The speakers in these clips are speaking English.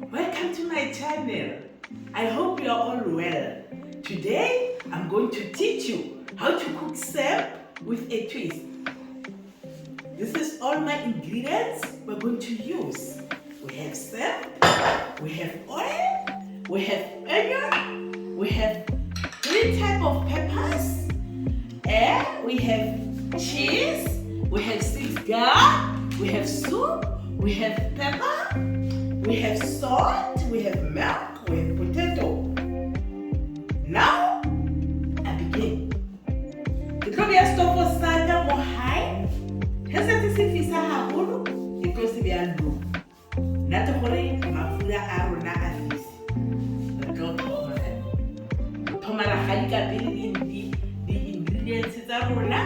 Welcome to my channel. I hope you are all well. Today I'm going to teach you how to cook samp with a twist. This is all my ingredients we're going to use. We have samp, we have oil, we have onion, we have 3 types of peppers, and we have cheese, we have 6 garlic, we have soup, we have pepper, we have salt, we have milk, we have potato. Now, I begin. Ke tlo beya stofo saka mo high. He se se fisa haholo, ke tlo se beya low. Nna te gore mafura a rona a fise. Re tlo thoma ra gali ka pele di ingredients tsa rona.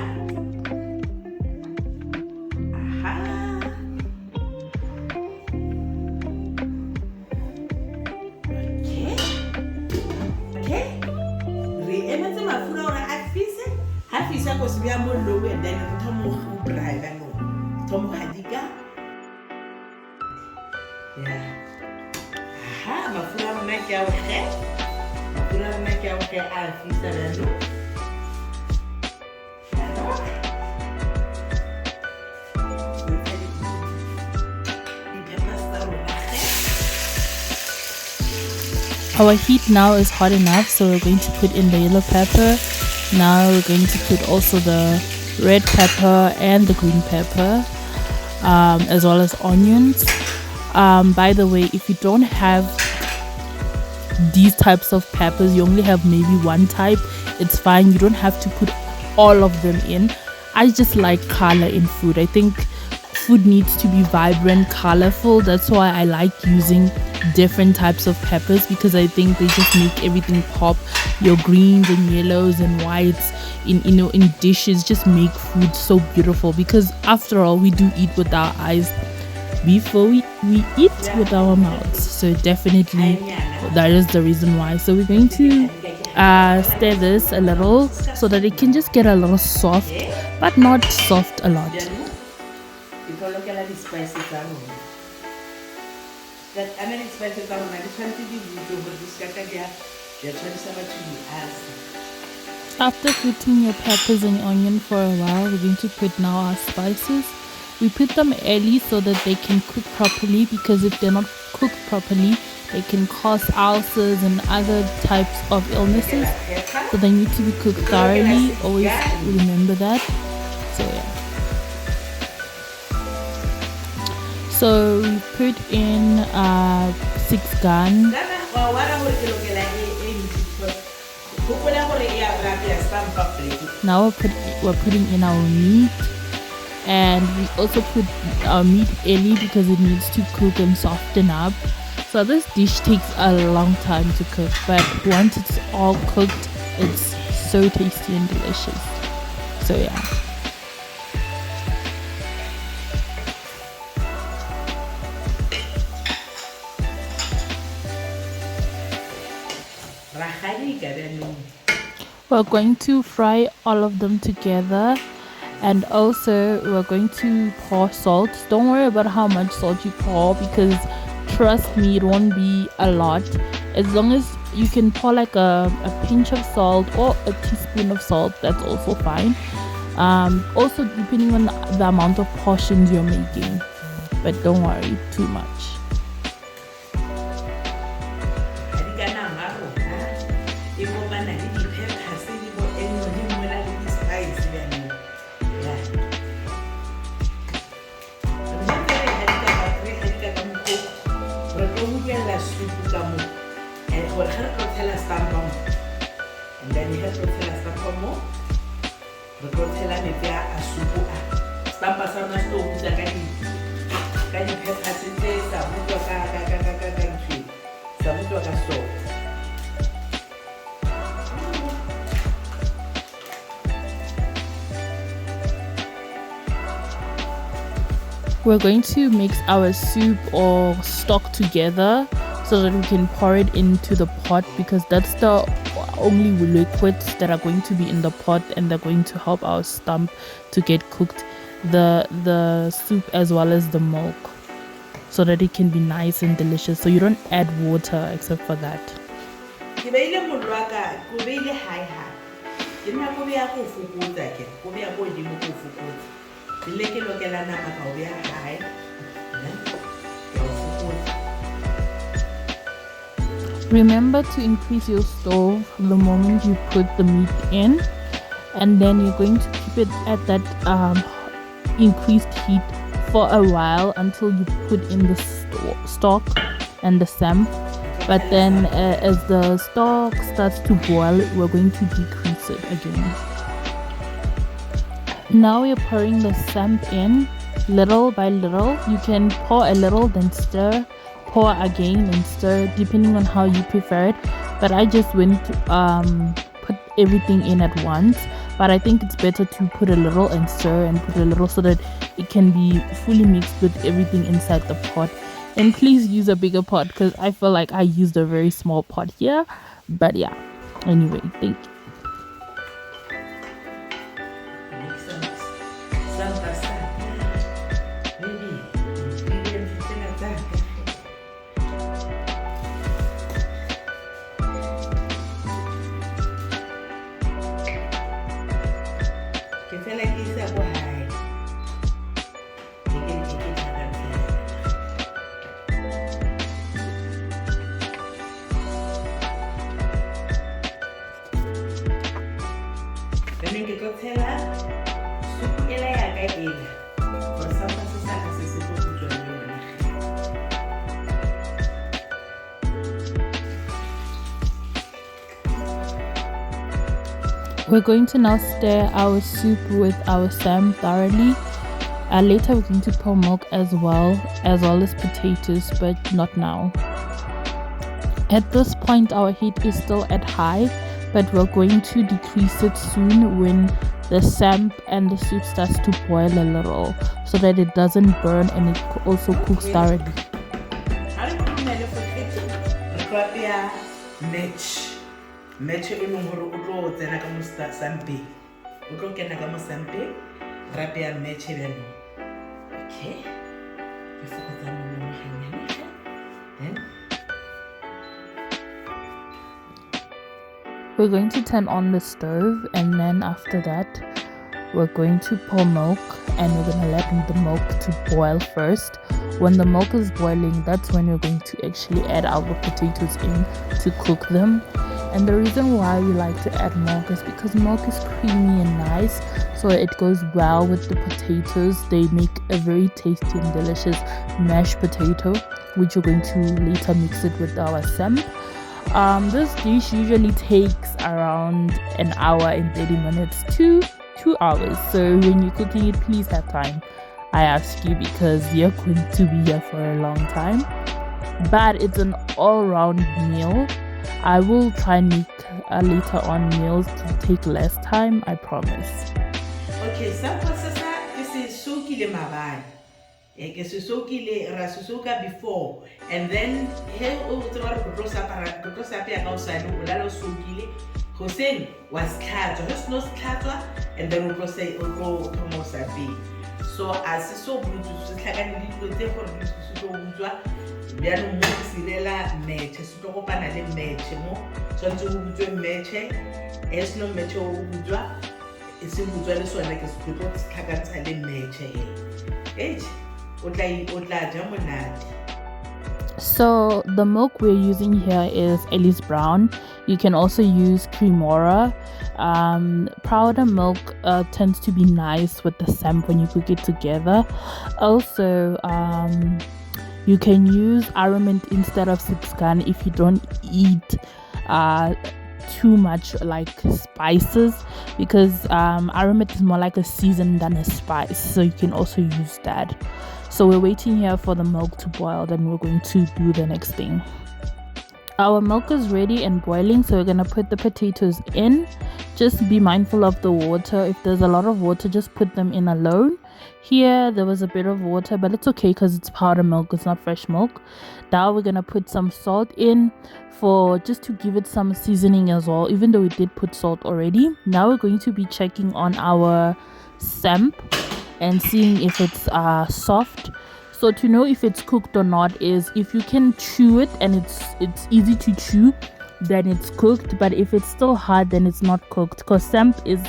We are more low and then we tomo drive and tomo hadika. Yeah. Aha, mafura mna kya wahe. Mafura mna kya wahe afisa lalo. Our heat now is hot enough, so we're going to put in the yellow pepper. Now we're going to put also the red pepper and the green pepper, as well as onions. By the way, if you don't have these types of peppers, you only have maybe one type, it's fine. You don't have to put all of them in. I just like color in food. I think food needs to be vibrant, colorful. That's why I like using different types of peppers, because I think they just make everything pop. Your greens and yellows and whites in dishes just make food so beautiful, because after all, we do eat with our eyes before we eat with our mouths. So definitely that is the reason why. So we're going to stir this a little so that it can just get a little soft, but not soft a lot. After putting your peppers and onion for a while, we're going to put now our spices. We put them early so that they can cook properly, because if they're not cooked properly, they can cause ulcers and other types of illnesses. So they need to be cooked thoroughly. Always remember that. So yeah. So we put in 6 gun. Now we're putting in our meat, and we also put our meat early because it needs to cook and soften up. So this dish takes a long time to cook, but once it's all cooked, it's so tasty and delicious. So yeah. We're going to fry all of them together, and also we're going to pour salt. Don't worry about how much salt you pour, because trust me, it won't be a lot. As long as you can pour like a pinch of salt or a teaspoon of salt, that's also fine. Also depending on the amount of portions you're making, but don't worry too much. And then you have to tell us more. But don't tell me if you are a super. Stampa some stones that can you have passengers, some We're going to mix our soup or stock together so that we can pour it into the pot, because that's the only liquids that are going to be in the pot, and they're going to help our stump to get cooked the soup as well as the milk, so that it can be nice and delicious. So you don't add water except for that. Ke beile mollo wa ka ko beile high ke nna ko beya go fokotsa ke ko beya go dimo go fokotsa le ke lokela nama ka o beya high Remember to increase your stove the moment you put the meat in, and then you're going to keep it at that increased heat for a while until you put in the stock and the samp. But then as the stock starts to boil, we're going to decrease it again. Now we're pouring the samp in little by little. You can pour a little, then stir, pour again and stir, depending on how you prefer it. But I just went to put everything in at once. But I think it's better to put a little and stir and put a little so that it can be fully mixed with everything inside the pot. And please use a bigger pot, because I feel like I used a very small pot here. But yeah, anyway, thank you. We're going to now stir our soup with our samp thoroughly. Later we're going to pour milk as well as potatoes, but not now. At this point our heat is still at high, but we're going to decrease it soon when the samp and the soup starts to boil a little, so that it doesn't burn and it also cooks thoroughly. Match e leng gore o tlo tsena ka mo sampe o tlo kena ka mo sampe rape ya match beno. Okay, ke fokotsa mollo mo ganyane then we're going to turn on the stove, and then after that we're going to pour milk, and we're going to let the milk to boil first. When the milk is boiling, that's when we're going to actually add our potatoes in to cook them. And the reason why we like to add milk is because milk is creamy and nice, so it goes well with the potatoes. They make a very tasty and delicious mashed potato, which we're going to later mix it with our samp. This dish usually takes around an hour and 30 minutes to 2 hours. So when you're cooking it, please have time, I ask you, because you're going to be here for a long time. But it's an all-round meal. I will try and make later on meals to take less time, I promise. Okay, sample sasa kese soakile mabane. Kese soakile ra soaka before, and then he o tswa go tlosa pia ka usane o lalo soakile hoseng was tlhatswa just no tlhatswa, and then o tlo say o tlo thomosa pele. So as so butsu se tlhakane le dilo tse gore di se tlo butswa bjano mo silela methe se tlo kopana le methe mo tshwantse o butswe methe es no methe o butswa e se butswa le sona ke se tlo tlhakantsha le methe o tla ja monate. So the milk we're using here is Ellie's Brown. You can also use Cremora. Powder milk tends to be nice with the samp when you cook it together. Also, you can use arrowroot instead of 6-gun if you don't eat too much like spices, because arrowroot is more like a season than a spice, so you can also use that. So we're waiting here for the milk to boil, then we're going to do the next thing. Our milk is ready and boiling, so we're gonna put the potatoes in. Just be mindful of the water. If there's a lot of water, just put them in alone. Here there was a bit of water, but it's okay because it's powder milk, it's not fresh milk. Now we're gonna put some salt in for just to give it some seasoning as well, even though we did put salt already. Now we're going to be checking on our samp, and seeing if it's soft. So to know if it's cooked or not is if you can chew it and it's easy to chew, then it's cooked. But if it's still hard, then it's not cooked, because samp is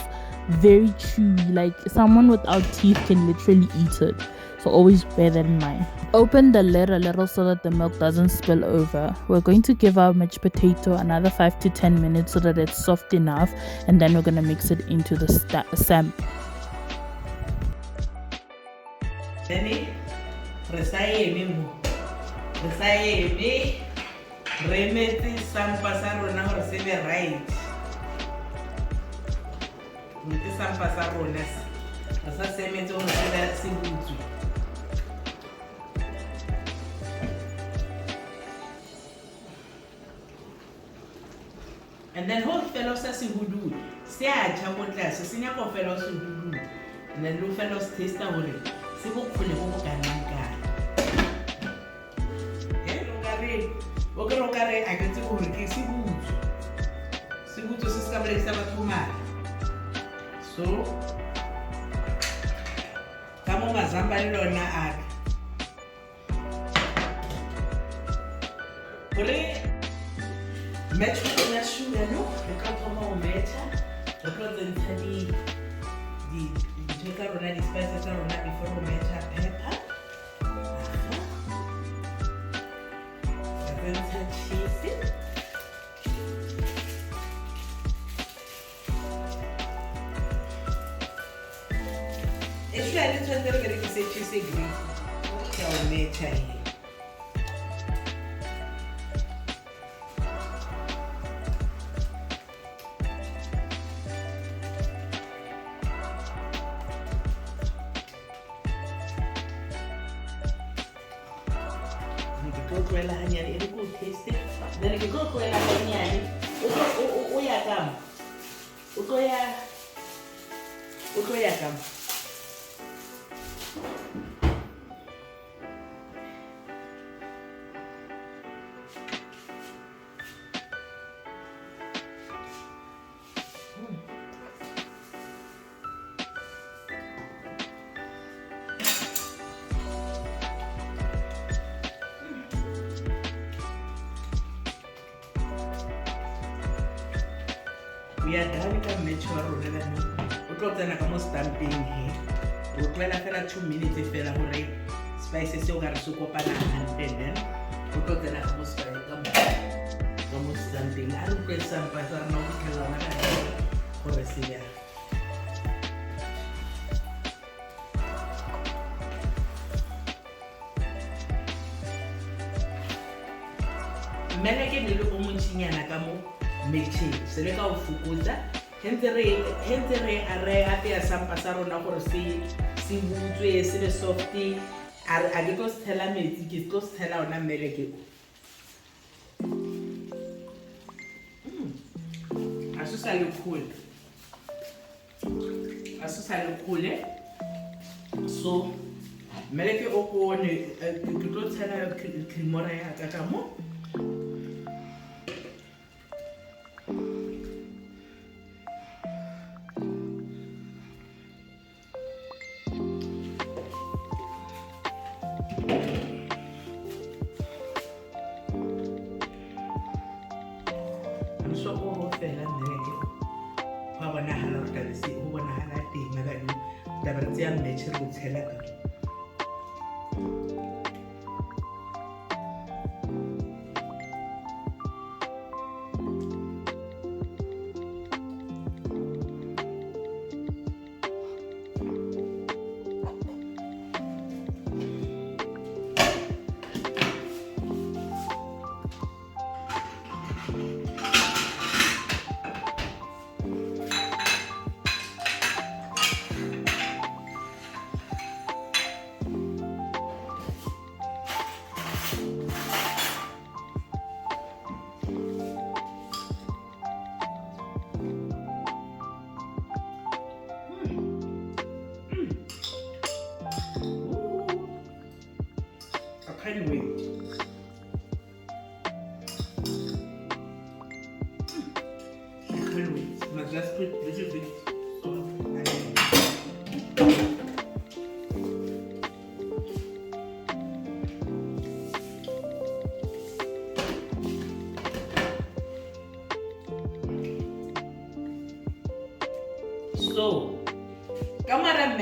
very chewy. Like someone without teeth can literally eat it. So always bear that in mind. Open the lid a little so that the milk doesn't spill over. We're going to give our mashed potato another 5 to 10 minutes so that it's soft enough, and then we're going to mix it into the samp. Then re sa eme mo. Re sa eme. Re metse sampa sa rona gore se be right. Metse sampa sa rona. Re sa se metse gore se be se butswe. And then whole fellow says he would do. Say I chamber class, a senior fellows who do. And then no fellows taste a worry. See what for the woman can guy. Eh, Logare, I get to go with Kissy Boots. See what to sister breaks up to my. So, come on, somebody on that. Match with the shoe, no? The couple of mecha, the present the Jacarona spices are not before we mecha pepper. The present cheese. It's like it's a little bit of cheese green. Tell mecha here. Kuela hanyani, it will taste it. Then you go kuela hanyani. Uya kam. Ukoya kam. We are done with the metro road. We got an almost stamping here. We got a 2 minutes if you have spices. You got a soup up and then we got an almost stamping. I don't get some, but I'm not for a cigar. Meleke ni lo omunchinyana ka mo meche se le ka o fokotsa hentse re are hape ya sampa sa rona gore se butswe se le soft a ke go stella metsi ke go stella ona meleke asusa le cool so meleke o ko ne ke tlo tshela creamora ya ka mo so o fela meleke wa bona hala re ka se o bona hala teng ga di da ba tsia metsi re tshela ka can't wait. I can't wait. But let's put a little bit of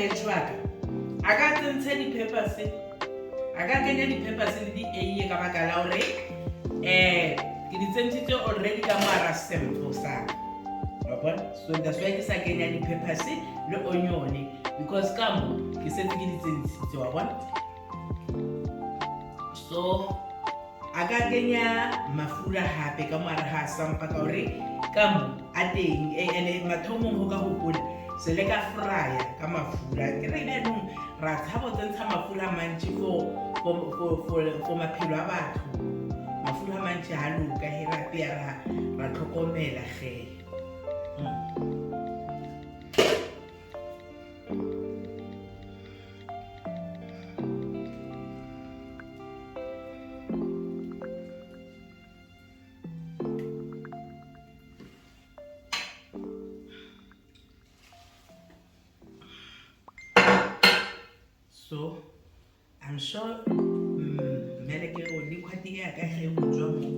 match wa ka a ka tsentsha di-peppers a ka kenya di-peppers le di-eiye ka baka la hore ke di tsentshitse already ka mara sampo sa so that's why ke sa kenya di-peppers le onion because ka mo ke setse ke di tsentshitse wa bona. So a ka kenya mafura hape ka mara ha sampa ka hore ka mo a teng ene mathomong ho ka hopola se le ka frya ka mafura ke re le nong ra tshabo tsentsha mafura mantsi for maphelo a batho mafura mantsi ha loka he ra tlhokomela ge. So I'm sure meleke o di khwati ya ka ge go tswa mo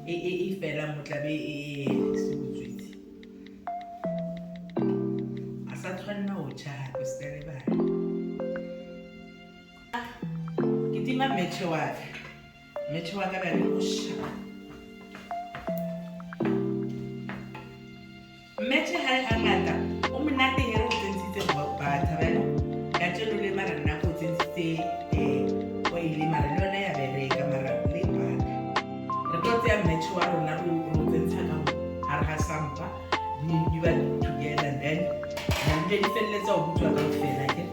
e fela mo tlabe e se butswitse a sa tshwanna o cha go stele ba ke tima metšhe wa ka ba le go sha metšhe ha a ngata o monate he re o tsentshitse ba thabela ka tselo le mara nna go tsentshitse o ile mara le yona ya bereka mara le bana re tlo tsaya metšhe wa rona ro tsentsha ka har ha sampa di ba together and then di felletsa o butswa ka fela ke.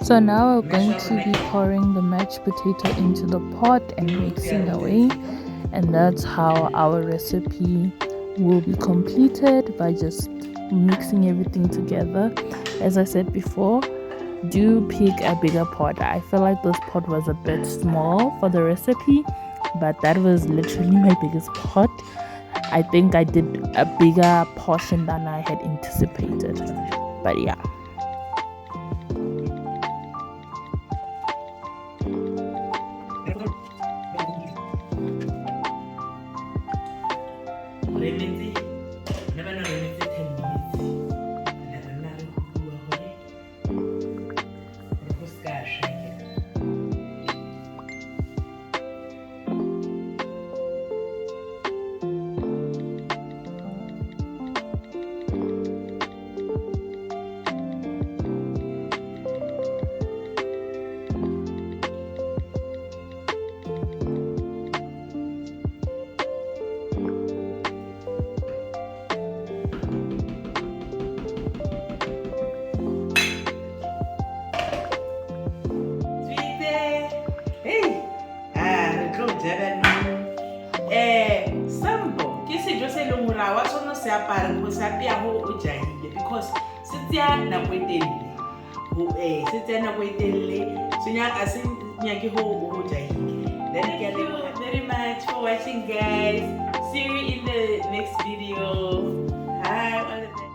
So now we're going to be pouring the mashed potato into the pot and mixing away, and that's how our recipe will be completed, by just mixing everything together. As I said before, do pick a bigger pot. I feel like this pot was a bit small for the recipe, but that was literally my biggest pot. I think I did a bigger portion than I had anticipated, but yeah. Sampo ke sejo se leng hore wa tsona se apare go se apea ho o jahile because se tsaya nako e telele ho se tsaya nako e telele senyaka se nyake ho o jahile. Then thank you very much for watching, guys. See you in the next video. Bye.